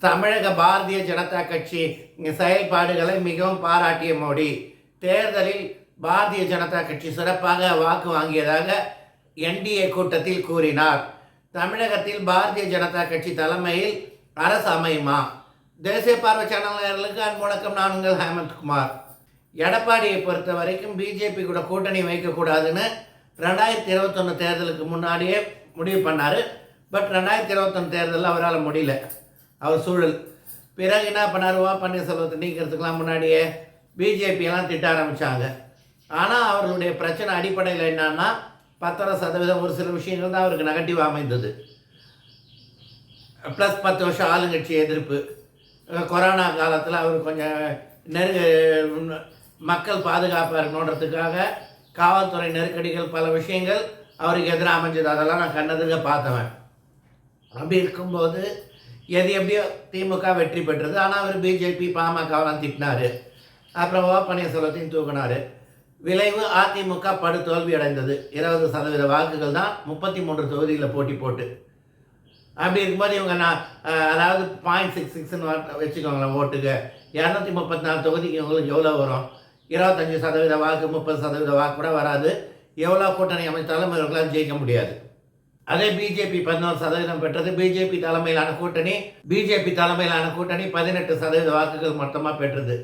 தமிழக பாரதிய ஜனதா கட்சி செயல்பாடுகளை மிகவும் பாராட்டிய மோடி தேர்தலில் பாரதிய ஜனதா கட்சி சிறப்பாக வாக்கு வாங்கியதாக என்டிஏ கூட்டத்தில் கூறினார். தமிழகத்தில் பாரதிய ஜனதா கட்சி தலைமையில் அரசு அமையுமா? தேசிய பார்வை சேனல்களுக்கு அன்புணக்கம். நான் உங்கள் ஹேமந்த்குமார். எடப்பாடியை பொறுத்த வரைக்கும் பிஜேபி கூட கூட்டணி வைக்கக்கூடாதுன்னு 2021 தேர்தலுக்கு முன்னாடியே முடிவு பண்ணார். பட் 2021 தேர்தலில் அவரால் முடியல, அவர் சூழல். பிறகு என்ன பண்ணார்? பன்னீர்செல்வத்தை நீக்கிறதுக்கெலாம் முன்னாடியே பிஜேபியெல்லாம் திட்ட ஆரம்பித்தாங்க. ஆனால் அவர்களுடைய பிரச்சனை அடிப்படையில் என்னன்னா 10% ஒரு சில விஷயங்கள் தான் அவருக்கு நெகட்டிவாக அமைந்தது. ப்ளஸ் 10 வருஷம் ஆளுங்கட்சி எதிர்ப்பு, கொரோனா காலத்தில் அவர் கொஞ்சம் மக்கள் பாதுகாப்பாக இருக்கணுன்றதுக்காக காவல்துறை நெருக்கடிகள், பல விஷயங்கள் அவருக்கு எதிராக அமைஞ்சது. அதெல்லாம் நான் கண்ணதுங்க பார்த்தவன். அப்படி இருக்கும்போது எப்படியோ திமுக வெற்றி பெற்றது. ஆனால் அவர் பிஜேபி பாமகவெல்லாம் திட்டினார். அப்புறம் பன்னீர்செல்வத்தையும் தூக்கினார். விளைவு அதிமுக படு தோல்வி அடைந்தது. 20% வாக்குகள் தான் 33 தொகுதியில் போட்டி போட்டு. அப்படி இருக்கும்போது இவங்க அதாவது 0.66ன்னு வச்சுக்கோங்களேன் ஓட்டுக்கு. 234 தொகுதிக்கு இவங்களுக்கு எவ்வளோ வரும்? 25% வாக்கு, 30% வாக்கு கூட வராது. எவ்வளோ கூட்டணி அமைத்தாலும் இவர்களால் ஜெயிக்க முடியாது. அதே பிஜேபி 11% பெற்றது. பிஜேபி தலைமையிலான கூட்டணி 18% வாக்குகள் மொத்தமாக பெற்றது.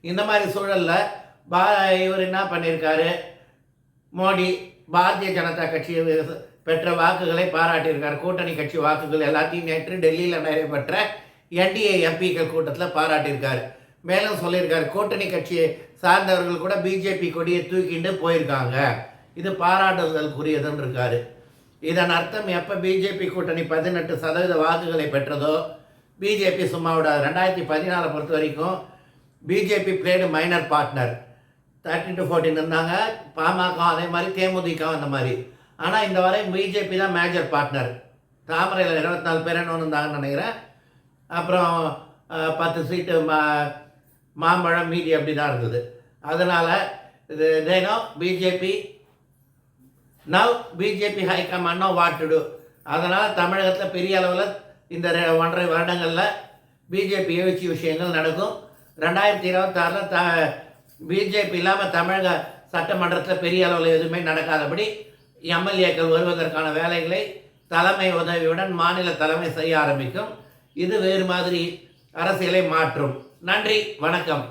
இந்த மாதிரி சூழலில் இவர் என்ன பண்ணியிருக்காரு? மோடி பாரதிய ஜனதா கட்சி பெற்ற வாக்குகளை பாராட்டியிருக்காரு. கூட்டணி கட்சி வாக்குகள் எல்லாத்தையும் நேற்று டெல்லியில் நடைபெற்ற என்டிஏ எம்பிக்கள் கூட்டத்தில் பாராட்டியிருக்காரு. மேலும் சொல்லியிருக்காரு, கூட்டணி கட்சியை சார்ந்தவர்கள் கூட பிஜேபி கொடியை தூக்கிட்டு போயிருக்காங்க, இது பாராட்டுதலுக்குரியதுன்னு இருக்காரு. இதன் அர்த்தம் எப்போ பிஜேபி கூட்டணி 18% வாக்குகளை பெற்றதோ பிஜேபி சும்மா விடாது. 2014 பொறுத்த வரைக்கும் பிஜேபி பிளேடு மைனர் பார்ட்னர். 13-14 இருந்தாங்க. பாமக அதே மாதிரி, தேமுதிக அந்த மாதிரி. ஆனால் இந்த வரை பிஜேபி தான் மேஜர் பார்ட்னர். தாமரையில் 24 பேர் என்ன இருந்தாங்கன்னு நினைக்கிறேன். அப்புறம் 10 சீட்டு மாம்பழம், மீதி அப்படி தான் இருந்தது. அதனால் இதேனோ BJP high command no what to do. அதனால் தமிழகத்தில் பெரிய அளவில் இந்த 1.5 வருடங்களில் பிஜேபி எழுச்சி விஷயங்கள் நடக்கும். 2026 பிஜேபி இல்லாமல் தமிழக சட்டமன்றத்தில் பெரிய அளவில் எதுவுமே நடக்காதபடி எம்எல்ஏக்கள் வருவதற்கான வேலைகளை தலைமை உதவியுடன் மாநில தலைமை செய்ய ஆரம்பிக்கும். இது வேறு மாதிரி அரசியலை மாற்றும். நன்றி, வணக்கம்.